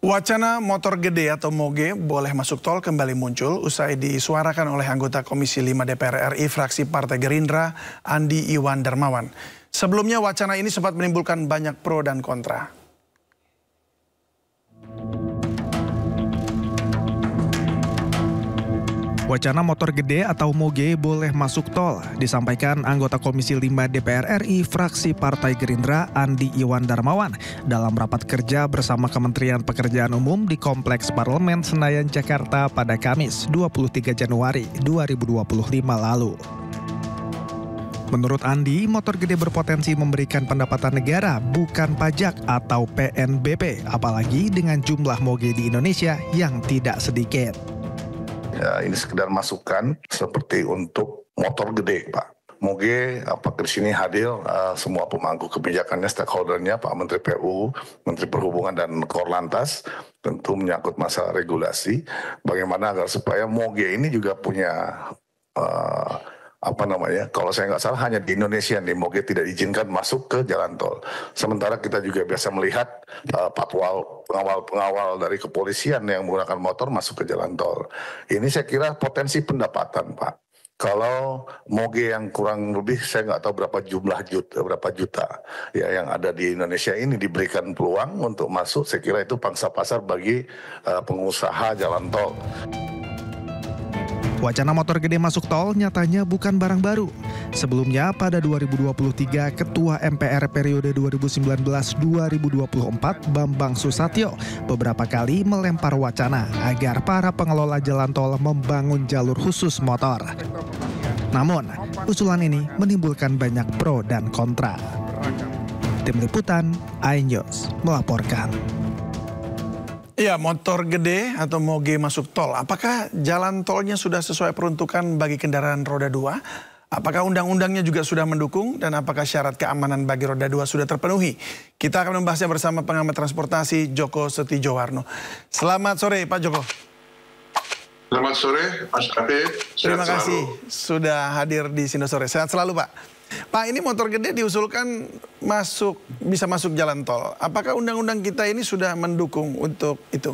Wacana motor gede atau moge boleh masuk tol kembali muncul usai disuarakan oleh anggota Komisi 5 DPR RI fraksi Partai Gerindra Andi Iwan Darmawan. Sebelumnya wacana ini sempat menimbulkan banyak pro dan kontra. Wacana motor gede atau moge boleh masuk tol, disampaikan anggota Komisi 5 DPR RI fraksi Partai Gerindra Andi Iwan Darmawan dalam rapat kerja bersama Kementerian Pekerjaan Umum di Kompleks Parlemen Senayan, Jakarta pada Kamis 23 Januari 2025 lalu. Menurut Andi, motor gede berpotensi memberikan pendapatan negara, bukan pajak atau PNBP, apalagi dengan jumlah moge di Indonesia yang tidak sedikit. Ya, ini sekedar masukan seperti untuk motor gede, Pak. Moge apakah di sini hadir semua pemangku kebijakannya, stakeholdernya, Pak Menteri PU, Menteri Perhubungan dan Korlantas, tentu menyangkut masalah regulasi. Bagaimana agar supaya moge ini juga punya kalau saya nggak salah hanya di Indonesia nih moge tidak diizinkan masuk ke jalan tol. Sementara kita juga biasa melihat pengawal dari kepolisian yang menggunakan motor masuk ke jalan tol. Ini saya kira potensi pendapatan, Pak. Kalau moge yang kurang lebih saya nggak tahu berapa juta ya yang ada di Indonesia ini diberikan peluang untuk masuk, saya kira itu pangsa pasar bagi pengusaha jalan tol. Wacana motor gede masuk tol nyatanya bukan barang baru. Sebelumnya pada 2023, Ketua MPR periode 2019-2024 Bambang Susatyo beberapa kali melempar wacana agar para pengelola jalan tol membangun jalur khusus motor. Namun, usulan ini menimbulkan banyak pro dan kontra. Tim Liputan, iNews melaporkan. Ya, motor gede atau moge masuk tol. Apakah jalan tolnya sudah sesuai peruntukan bagi kendaraan roda 2? Apakah undang-undangnya juga sudah mendukung? Dan apakah syarat keamanan bagi roda 2 sudah terpenuhi? Kita akan membahasnya bersama pengamat transportasi Joko Setijowarno. Selamat sore Pak Joko. Selamat sore Mas Afif. Terima kasih sudah hadir di Sindo Sore. Sehat selalu Pak. Pak, ini motor gede diusulkan bisa masuk jalan tol. Apakah undang-undang kita ini sudah mendukung untuk itu?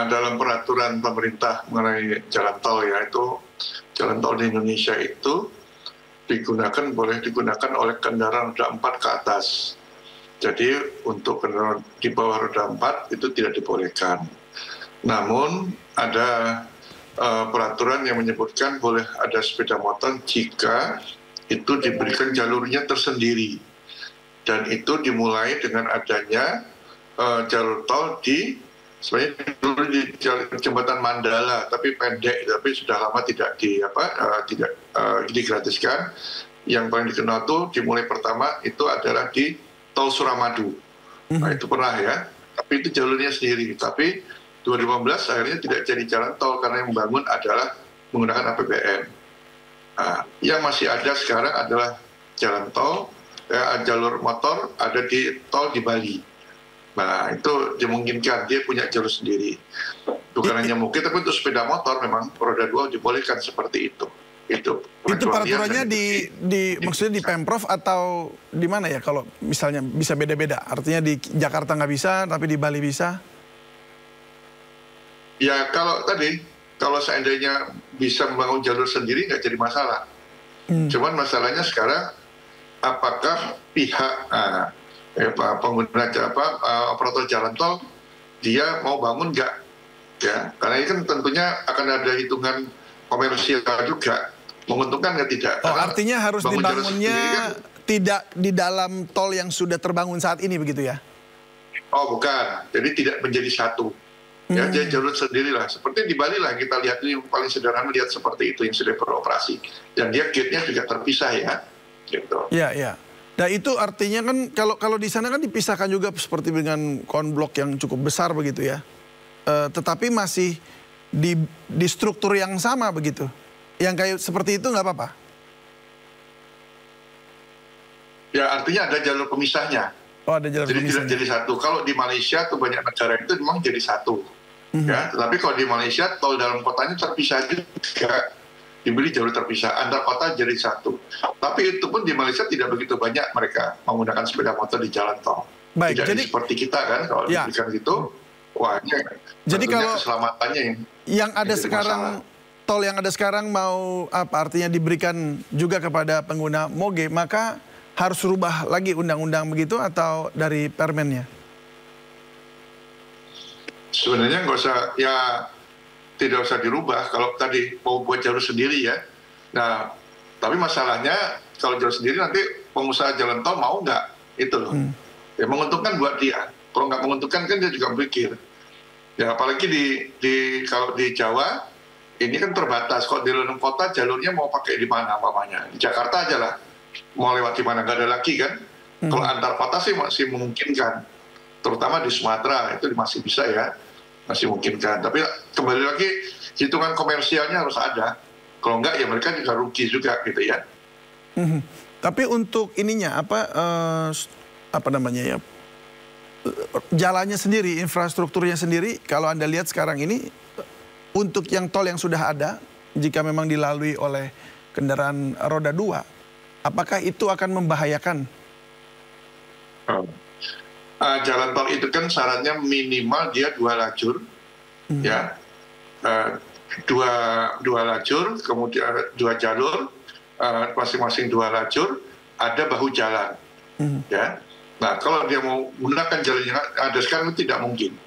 Dalam peraturan pemerintah mengenai jalan tol, yaitu jalan tol di Indonesia itu boleh digunakan oleh kendaraan roda 4 ke atas. Jadi untuk kendaraan di bawah roda 4 itu tidak dibolehkan. Namun ada peraturan yang menyebutkan boleh ada sepeda motor jika itu diberikan jalurnya tersendiri, dan itu dimulai dengan adanya jalur tol sebenarnya dulu di jembatan Mandala, tapi pendek, tapi sudah lama tidak digratiskan. Yang paling dikenal tuh dimulai pertama itu adalah di tol Suramadu. Nah itu pernah ya, tapi itu jalurnya sendiri. Tapi 2015 akhirnya tidak jadi jalan tol karena yang membangun adalah menggunakan APBN. Yang masih ada sekarang adalah jalan tol, jalur motor ada di tol di Bali. Nah itu dimungkinkan dia punya jalur sendiri. Bukan hanya mungkin, tapi untuk sepeda motor memang roda 2 dibolehkan seperti itu. Itu peraturannya maksudnya di Pemprov atau di mana ya? Kalau misalnya bisa beda-beda, artinya di Jakarta nggak bisa, tapi di Bali bisa? Ya kalau seandainya bisa membangun jalur sendiri nggak jadi masalah. Cuman masalahnya sekarang apakah pihak pengguna operator jalan tol dia mau bangun nggak? Ya, karena ini kan tentunya akan ada hitungan komersial juga, menguntungkan nggak tidak? Oh, artinya harus dibangunnya tidak di dalam tol yang sudah terbangun saat ini begitu ya? Oh bukan, jadi tidak menjadi satu. Ya, dia jalur sendiri lah. Seperti di Bali lah, kita lihat ini paling sederhana, lihat seperti itu yang sudah beroperasi. Dan dia gate-nya juga terpisah ya. Gitu. Ya, ya. Nah itu artinya kan kalau di sana kan dipisahkan juga seperti dengan konblok yang cukup besar begitu ya. Tetapi masih di struktur yang sama begitu. Yang kayak seperti itu nggak apa-apa? Ya artinya ada jalur pemisahnya. Oh, ada jalur pemisahnya. Tidak jadi satu. Kalau di Malaysia tuh banyak negara itu memang jadi satu. Ya, tapi kalau di Malaysia tol dalam kotanya terpisah juga, diberi jalur terpisah antar kota jadi satu. Tapi itu pun di Malaysia tidak begitu banyak mereka menggunakan sepeda motor di jalan tol. Baik, Tidak jadi seperti kita kan, kalau ya. diberikan gitu, wah ini Jadi tentunya kalau keselamatannya yang ada jadi sekarang, masalah. tol yang ada sekarang mau apa artinya diberikan juga kepada pengguna moge, maka harus rubah lagi undang-undang begitu atau dari permennya? Sebenarnya nggak usah, ya tidak usah dirubah kalau tadi mau buat jalur sendiri ya. Nah, tapi masalahnya kalau jalur sendiri nanti pengusaha jalan tol mau nggak, itu loh. Ya menguntungkan buat dia. Kalau nggak menguntungkan kan dia juga berpikir. Ya apalagi kalau di Jawa ini kan terbatas. Kalau di dalam kota jalurnya mau pakai di mana umpamanya? Di Jakarta aja lah. Mau lewat di mana, nggak ada lagi kan. Kalau antar kota sih masih memungkinkan. Terutama di Sumatera itu masih bisa ya. Masih memungkinkan. Tapi kembali lagi hitungan komersialnya harus ada. Kalau enggak ya mereka juga rugi juga gitu ya. Tapi untuk ininya apa namanya ya, jalannya sendiri, infrastrukturnya sendiri, kalau Anda lihat sekarang ini untuk yang tol yang sudah ada, jika memang dilalui oleh kendaraan roda 2, apakah itu akan membahayakan? Jalan tol itu kan syaratnya minimal dia 2 lajur, ya, 2 lajur, kemudian ada 2 jalur, masing-masing 2 lajur, ada bahu jalan, ya. Nah kalau dia mau menggunakan jalan yang ada sekarang itu tidak mungkin,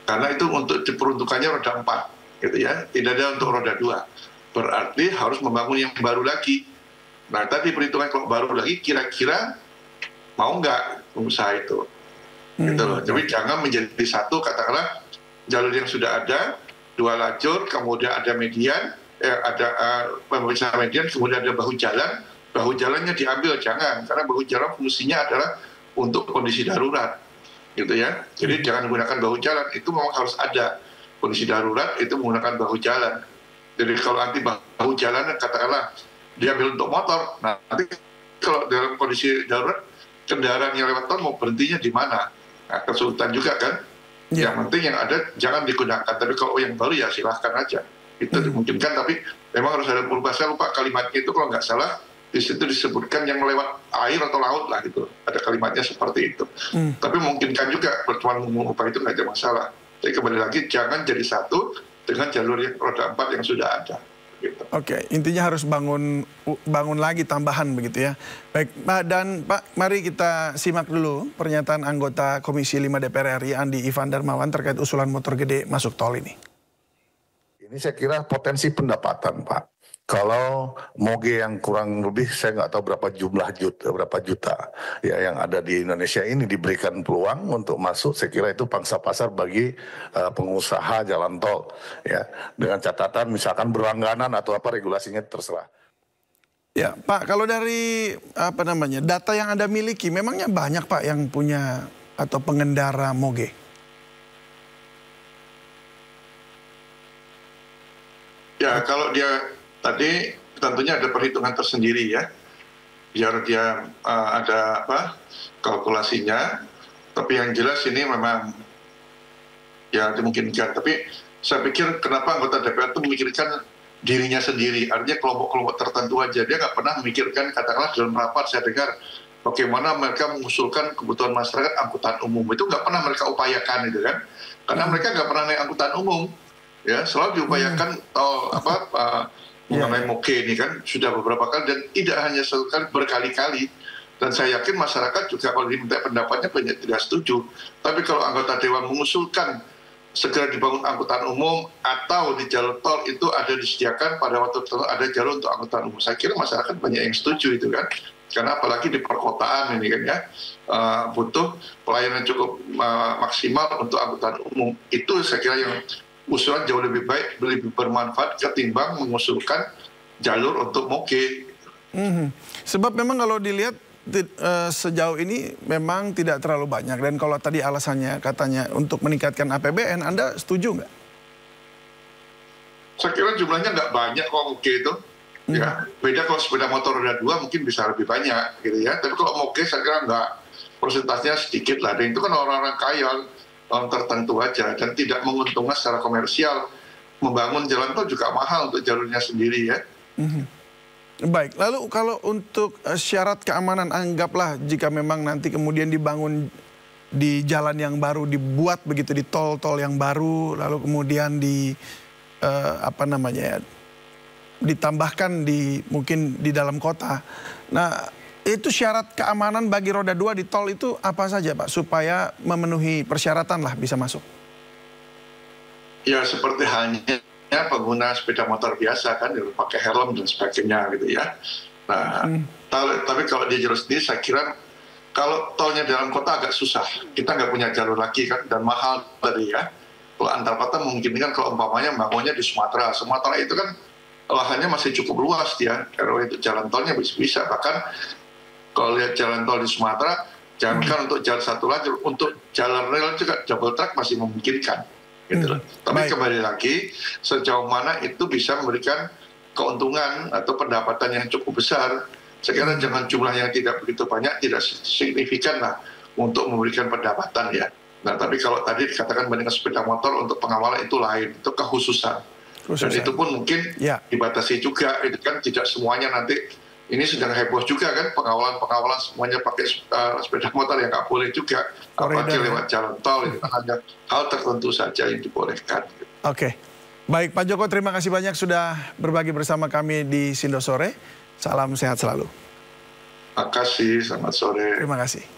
karena itu untuk diperuntukannya roda 4, gitu ya, tidak ada untuk roda 2. Berarti harus membangun yang baru lagi. Nah tadi perhitungan kalau baru lagi kira-kira mau nggak pengusaha itu, gitu loh. Jadi jangan menjadi satu, katakanlah jalur yang sudah ada 2 lajur, kemudian ada median, ada pemisah median, kemudian ada bahu jalannya diambil, jangan, karena bahu jalan fungsinya adalah untuk kondisi darurat, gitu ya. Jadi jangan menggunakan bahu jalan, itu memang harus ada kondisi darurat itu menggunakan bahu jalan. Jadi kalau nanti bahu jalan katakanlah diambil untuk motor, nah nanti kalau dalam kondisi darurat kendaraan yang lewat tol mau berhentinya di mana? Nah, kesulitan juga kan. Yang penting yang ada jangan digunakan. Tapi kalau yang baru ya silahkan aja. Itu dimungkinkan, tapi memang harus ada perubahan. Saya lupa kalimatnya itu kalau nggak salah di situ disebutkan yang lewat air atau laut lah gitu. Ada kalimatnya seperti itu. Tapi memungkinkan juga pertemuan mengubah itu nggak ada masalah. Jadi kembali lagi jangan jadi satu dengan jalur yang roda 4 yang sudah ada. Gitu. Oke, intinya harus bangun lagi tambahan begitu ya. Baik, dan Pak, mari kita simak dulu pernyataan anggota Komisi 5 DPR RI Andi Ivan Darmawan terkait usulan motor gede masuk tol ini. Ini saya kira potensi pendapatan, Pak. Kalau moge yang kurang lebih saya nggak tahu berapa juta ya yang ada di Indonesia ini diberikan peluang untuk masuk, saya kira itu pangsa pasar bagi pengusaha jalan tol ya, dengan catatan misalkan berlangganan atau apa regulasinya terserah. Ya Pak, kalau dari apa namanya data yang Anda miliki, memangnya banyak Pak yang punya atau pengendara moge? Ya kalau dia tadi tentunya ada perhitungan tersendiri ya, biar dia ada kalkulasinya. Tapi yang jelas ini memang ya dimungkinkan. Tapi saya pikir kenapa anggota DPR itu memikirkan dirinya sendiri, artinya kelompok-kelompok tertentu aja. Dia nggak pernah memikirkan, katakanlah dalam rapat saya dengar bagaimana mereka mengusulkan kebutuhan masyarakat angkutan umum, itu nggak pernah mereka upayakan itu kan, karena mereka nggak pernah naik angkutan umum. Ya, selalu diupayakan mengenai moge ini kan sudah beberapa kali dan tidak hanya sekali, berkali-kali. Dan saya yakin masyarakat juga kalau diminta pendapatnya banyak tidak setuju. Tapi kalau anggota dewan mengusulkan segera dibangun angkutan umum atau di jalur tol itu ada disediakan pada waktu tertentu ada jalur untuk angkutan umum, saya kira masyarakat banyak yang setuju itu kan. Karena apalagi di perkotaan ini kan ya, butuh pelayanan cukup maksimal untuk angkutan umum. Itu saya kira yang usulan jauh lebih baik, lebih bermanfaat ketimbang mengusulkan jalur untuk moge. Sebab memang kalau dilihat sejauh ini memang tidak terlalu banyak. Dan kalau tadi alasannya katanya untuk meningkatkan APBN, Anda setuju nggak? Saya kira jumlahnya nggak banyak kok moge itu. Ya, beda kalau sepeda motor roda 2 mungkin bisa lebih banyak gitu ya. Tapi kalau moge saya kira nggak, persentasenya sedikit lah. Dan itu kan orang-orang kaya, orang tertentu aja dan tidak menguntungkan secara komersial. Membangun jalan tol juga mahal untuk jalurnya sendiri ya. Baik, lalu kalau untuk syarat keamanan, anggaplah jika memang nanti kemudian dibangun di jalan yang baru dibuat begitu, di tol-tol yang baru, lalu kemudian ditambahkan mungkin di dalam kota. Nah, itu syarat keamanan bagi roda 2 di tol itu apa saja, Pak, supaya memenuhi persyaratan lah bisa masuk? Ya, seperti halnya pengguna sepeda motor biasa kan, pakai helm dan sebagainya gitu ya. Nah, tapi kalau di jalur sendiri saya kira kalau tolnya dalam kota agak susah. Kita nggak punya jalur lagi kan, dan mahal tadi ya. Kalau antar kota mungkin kan kalau umpamanya bangunnya di Sumatera. Sumatera itu kan lahannya masih cukup luas ya. Kalau itu jalan tolnya bisa. Bahkan kalau lihat jalan tol di Sumatera, jangankan untuk jalan satu lajur, untuk jalan rel juga double track masih memungkinkan. Gitu loh. Tapi kembali lagi, sejauh mana itu bisa memberikan keuntungan atau pendapatan yang cukup besar. Saya kira jangan jumlah yang tidak begitu banyak, tidak signifikan lah untuk memberikan pendapatan ya. Nah, tapi kalau tadi dikatakan bandingkan sepeda motor untuk pengawalan itu lain, itu kekhususan. Dan itu pun mungkin dibatasi juga, itu kan tidak semuanya nanti. Ini sedang heboh juga kan, pengawalan semuanya pakai sepeda motor yang nggak boleh juga. Apalagi lewat jalan tol, itu kan hanya hal tertentu saja yang dibolehkan. Oke. Baik, Pak Joko, terima kasih banyak sudah berbagi bersama kami di Sindo Sore. Salam sehat selalu. Terima kasih, selamat sore. Terima kasih.